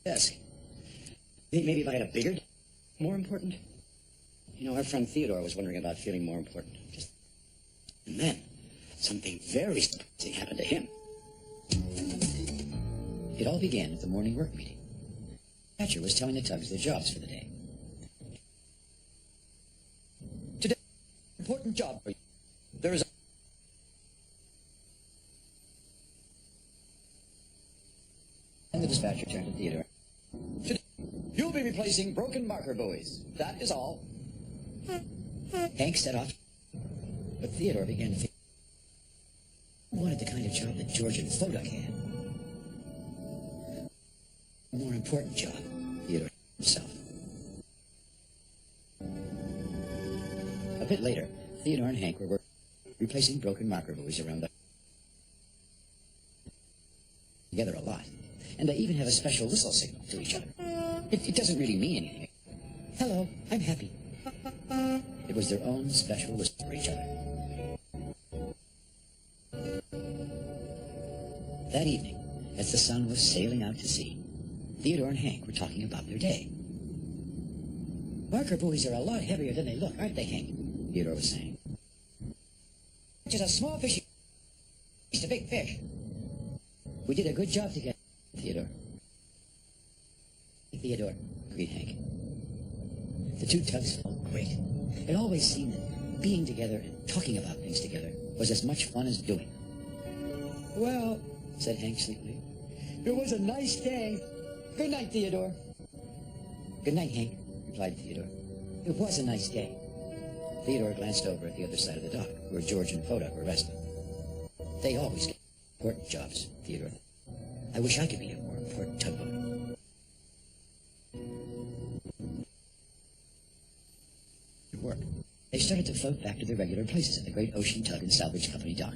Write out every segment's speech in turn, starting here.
desk. Think maybe if I had a bigger, more important? You know, our friend Theodore was wondering about feeling more important. And then, something very surprising happened to him. It all began at the morning work meeting. Thatcher was telling the Tugs their jobs for the day. Today, important job for you. There is a... And the dispatcher turned to Theodore. Today, you'll be replacing broken marker buoys. That is all. Hank set off. But Theodore began to think he wanted the kind of job that George and Foduck had. A more important job, Theodore himself. A bit later, Theodore and Hank were working, replacing broken marker buoys around the... together a lot. And they even have a special whistle signal to each other. It doesn't really mean anything. Hello, I'm happy. It was their own special whistle for each other. That evening, as the sun was sailing out to sea, Theodore and Hank were talking about their day. Marker buoys are a lot heavier than they look, aren't they, Hank? Theodore was saying. Just a small fish, just a big fish. We did a good job together, Theodore. Theodore, agreed Hank. The two Tugs felt great. It always seemed that being together and talking about things together was as much fun as doing. Well, said Hank sleepily, it was a nice day. Good night, Theodore. Good night, Hank, replied Theodore. It was a nice day. Theodore glanced over at the other side of the dock, where George and Foduck were resting. They always get important jobs, Theodore thought. I wish I could be a more important tugboat. Work. They started to float back to their regular places at the great Ocean Tug and Salvage Company dock.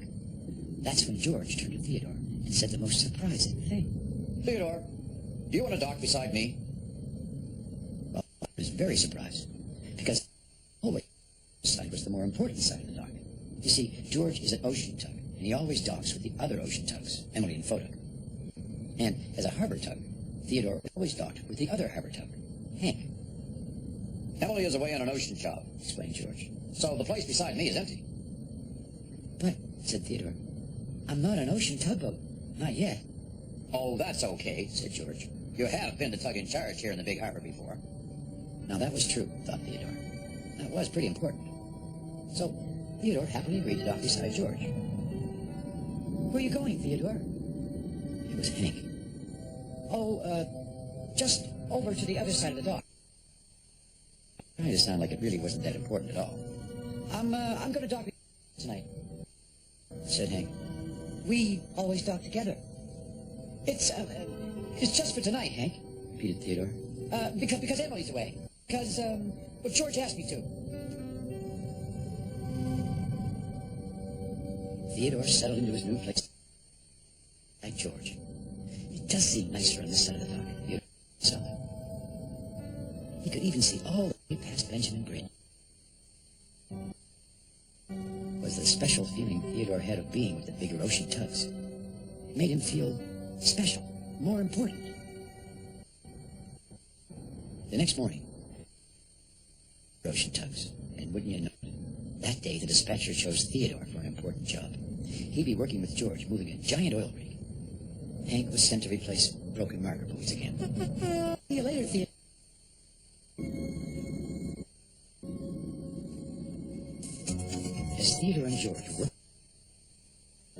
That's when George turned to Theodore and said the most surprising thing. Theodore, do you want to dock beside me? Well, I was very surprised, because always this side was the more important side of the dock. You see, George is an ocean tug, and he always docks with the other ocean tugs, Emily and Foduck. And as a harbor tug, Theodore always docked with the other harbor tug, Hank. Emily is away on an ocean job, explained George. So the place beside me is empty. But, said Theodore, I'm not an ocean tugboat. Not yet. Oh, that's okay, said George. You have been the tug in charge here in the big harbor before. Now that was true, thought Theodore. That was pretty important. So, Theodore happily agreed to dock beside George. Where are you going, Theodore? It was Hank. Oh, just over to the other side of the dock. Trying to sound like it really wasn't that important at all. I'm going to dock tonight, said Hank. We always dock together. It's just for tonight, Hank, repeated Theodore. Because Emily's away. Because, well, George asked me to. Theodore settled into his new place. Like George. It does seem nicer on this side of the dock, Theodore saw. He could even see all the way past Benjamin Bridge. Was the special feeling Theodore had of being with the bigger ocean tugs. It made him feel special, more important. The next morning, ocean tugs, and wouldn't you know it, that day the dispatcher chose Theodore for an important job. He'd be working with George, moving a giant oil rig. Hank was sent to replace broken marker buoys again. See you later, Theodore. As Theodore and George worked,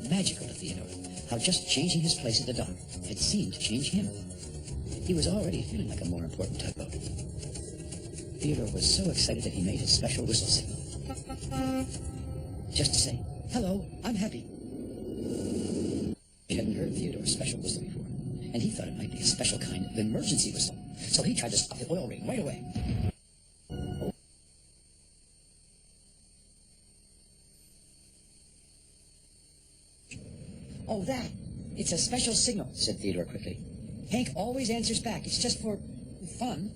magical to Theodore, how just changing his place at the dock had seemed to change him. He was already feeling like a more important tugboat. Theodore was so excited that he made his special whistle signal. Just to say, hello, I'm happy. He hadn't heard Theodore's special whistle before, and he thought it might be a special kind of emergency whistle. So he tried to stop the oil rig right away. Oh, that. It's a special signal, said Theodore quickly. Hank always answers back. It's just for fun.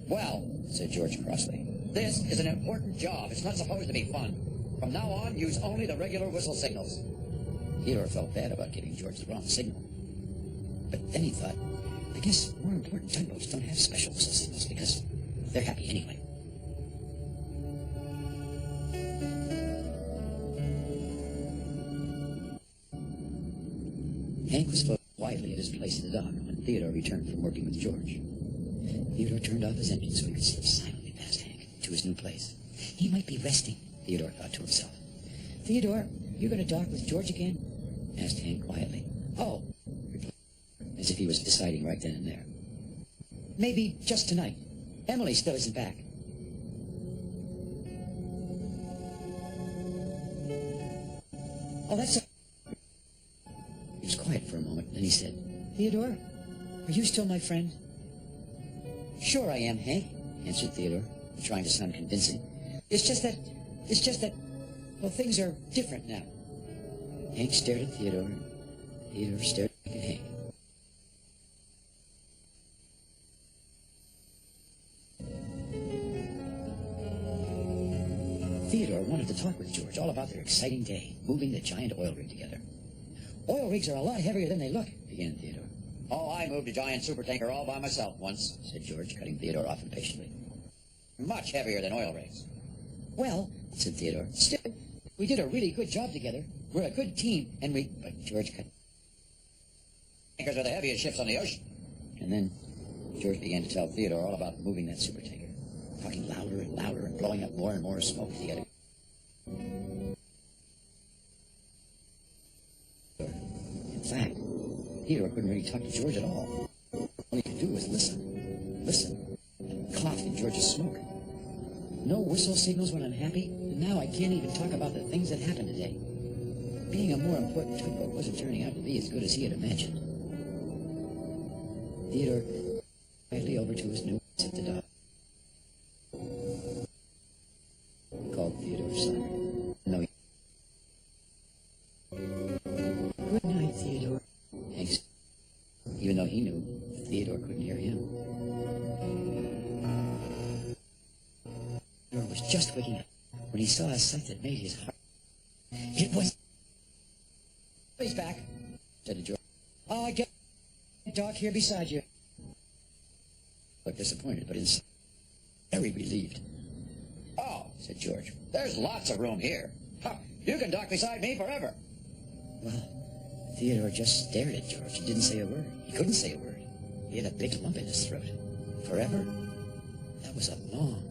Well, said George crossly, this is an important job. It's not supposed to be fun. From now on, use only the regular whistle signals. Theodore felt bad about giving George the wrong signal. But then he thought, I guess more important tugboats don't have special whistle signals because they're happy anyway. Hank was floating quietly at his place at the dock when Theodore returned from working with George. Theodore turned off his engine so he could slip silently past Hank to his new place. He might be resting, Theodore thought to himself. Theodore, you going to dock with George again? Asked Hank quietly. Oh, replied, as if he was deciding right then and there. Maybe just tonight. Emily still isn't back. Oh, that's a... He was quiet for a moment, then he said, Theodore, are you still my friend? Sure I am, Hank, answered Theodore, trying to sound convincing. It's just that, well, things are different now. Hank stared at Theodore, and Theodore stared back at Hank. Theodore wanted to talk with George all about their exciting day, moving the giant oil rig together. Oil rigs are a lot heavier than they look, began Theodore. Oh, I moved a giant supertanker all by myself once, said George, cutting Theodore off impatiently. Much heavier than oil rigs. Well, said Theodore, still, we did a really good job together. We're a good team, and we... But George cut... Tankers are the heaviest ships on the ocean. And then George began to tell Theodore all about moving that supertanker, talking louder and louder and blowing up more and more smoke to get it. In fact, Theodore couldn't really talk to George at all. All he could do was listen, and cough in George's smoke. No whistle signals when I'm happy, and now I can't even talk about the things that happened today. Being a more important tugboat wasn't turning out to be as good as he had imagined. Theodore quietly over to his new place at the dock. He called Theodore's son. No, he... Good night, Theodore. Hank said, even though he knew Theodore couldn't hear him. Theodore was just waking up when he saw a sight that made his heart. It was... He's back, said George. Oh, I get Doc here beside you. Looked disappointed, but inside very relieved. Oh, said George, there's lots of room here. Huh, you can dock beside me forever. Well, Theodore just stared at George and didn't say a word. He couldn't say a word. He had a big lump in his throat. Forever? That was a long...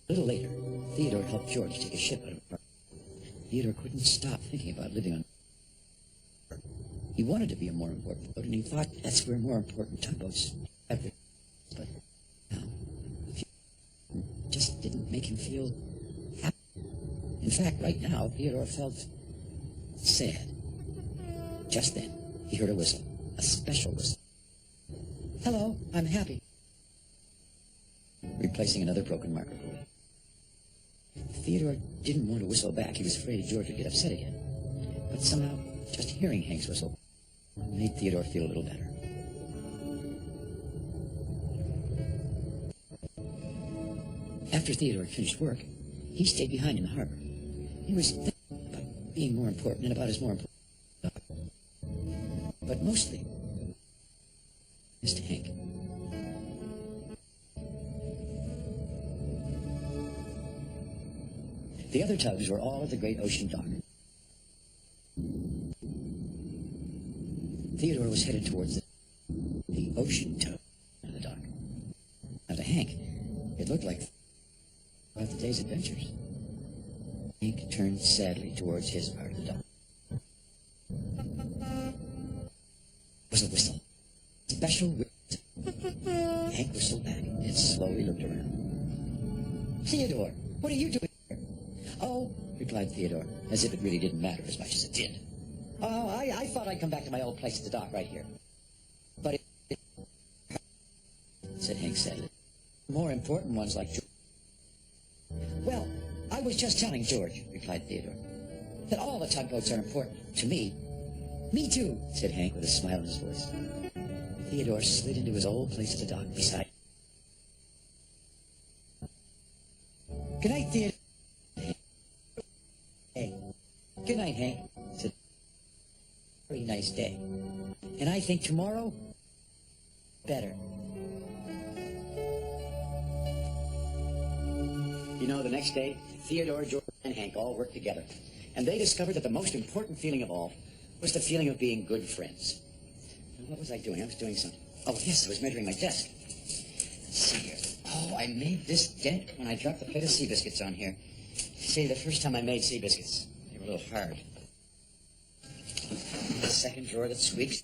A little later, Theodore helped George take a ship out of the... Theodore couldn't stop thinking about living on... He wanted to be a more important boat, and he thought that's where more important tugboats ever... But now, it just didn't make him feel happy. In fact, right now, Theodore felt sad. Just then, he heard a whistle, a special whistle. Hello, I'm happy. Replacing another broken marker buoy. Theodore didn't want to whistle back. He was afraid George would get upset again. But somehow, just hearing Hank's whistle made Theodore feel a little better. After Theodore finished work, he stayed behind in the harbor. He was thinking about being more important and about his more important... But mostly, missed Hank. The other tugs were all at the great ocean dock. Theodore was headed towards the ocean tug on the dock. Now to Hank, it looked like about the day's adventures. Hank turned sadly towards his part of the dock. It was a whistle. Special whistle. Hank whistled back and slowly looked around. Theodore, what are you doing? Oh, replied Theodore, as if it really didn't matter as much as it did. Oh, I thought I'd come back to my old place at the dock right here. But it said Hank sadly. More important ones like George. Well, I was just telling George, replied Theodore, that all the tugboats are important to me. Me too, said Hank with a smile in his voice. Theodore slid into his old place at the dock beside him. Good night, Theodore. Good night, Hank. It's a very nice day. And I think tomorrow, better. You know, the next day, Theodore, George, and Hank all worked together. And they discovered that the most important feeling of all was the feeling of being good friends. Now, what was I doing? I was doing something. Oh, yes, I was measuring my desk. Let's see here. Oh, I made this dent when I dropped the plate of sea biscuits on here. See, the first time I made sea biscuits, they were a little hard. The second drawer that squeaks.